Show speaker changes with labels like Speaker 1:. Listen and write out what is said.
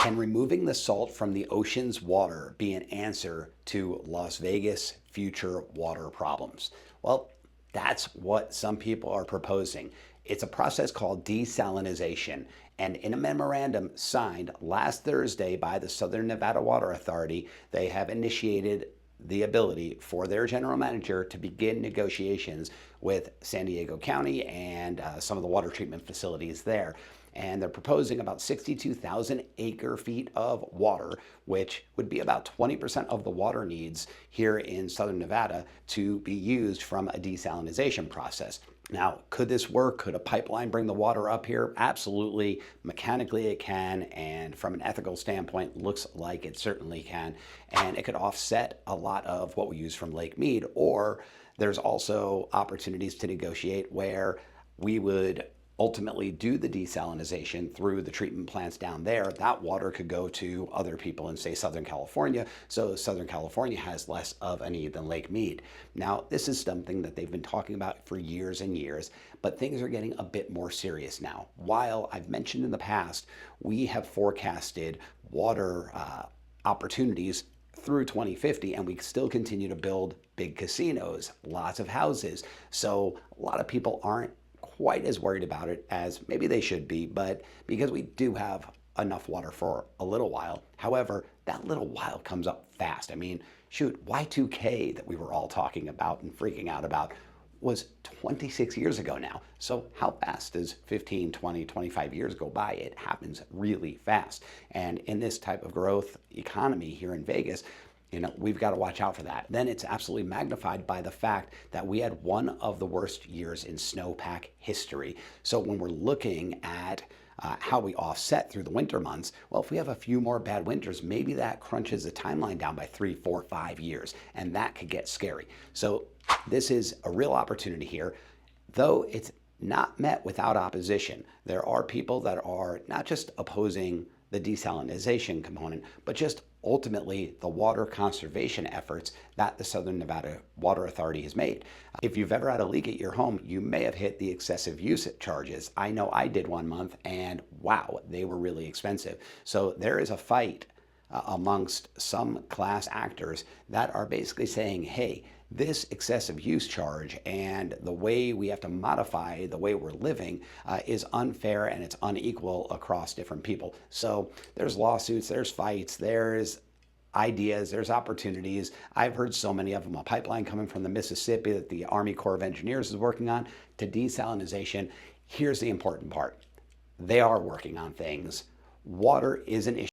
Speaker 1: Can removing the salt from the ocean's water be an answer to Las Vegas' future water problems? Well, that's what some people are proposing. It's a process called desalination. And in a memorandum signed last Thursday by the Southern Nevada Water Authority, they have initiated the ability for their general manager to begin negotiations with San Diego County and some of the water treatment facilities there. And they're proposing about 62,000 acre feet of water, which would be about 20% of the water needs here in Southern Nevada to be used from a desalination process. Now, could this work? Could a pipeline bring the water up here? Absolutely. Mechanically, it can. And from an ethical standpoint, looks like it certainly can. And it could offset a lot of what we use from Lake Mead. Or there's also opportunities to negotiate where we would ultimately do the desalination through the treatment plants down there. That water could go to other people in, say, Southern California. So Southern California has less of a need than Lake Mead. Now, this is something that they've been talking about for years and years, but things are getting a bit more serious now. While I've mentioned in the past, we have forecasted water opportunities through 2050, and we still continue to build big casinos, lots of houses. So a lot of people aren't quite as worried about it as maybe they should be, but because we do have enough water for a little while. However, that little while comes up fast. I mean, shoot, Y2K that we were all talking about and freaking out about was 26 years ago now. So how fast does 15, 20, 25 years go by? It happens really fast. And in this type of growth economy here in Vegas, we've got to watch out for that. Then it's absolutely magnified by the fact that we had one of the worst years in snowpack history. So when we're looking at how we offset through the winter months, well, if we have a few more bad winters, maybe that crunches the timeline down by 3, 4, 5 years, and that could get scary. So this is a real opportunity here, though it's not met without opposition. There are people that are not just opposing the desalination component, but just ultimately the water conservation efforts that the Southern Nevada Water Authority has made. If you've ever had a leak at your home, you may have hit the excessive use charges. I know I did one month, and wow, they were really expensive. So there is a fight amongst some class actors that are basically saying, hey, this excessive use charge and the way we have to modify the way we're living is unfair and it's unequal across different people. So there's lawsuits, there's fights, there's ideas, there's opportunities. I've heard so many of them. A pipeline coming from the Mississippi that the Army Corps of Engineers is working on to desalination. Here's the important part. They are working on things. Water is an issue.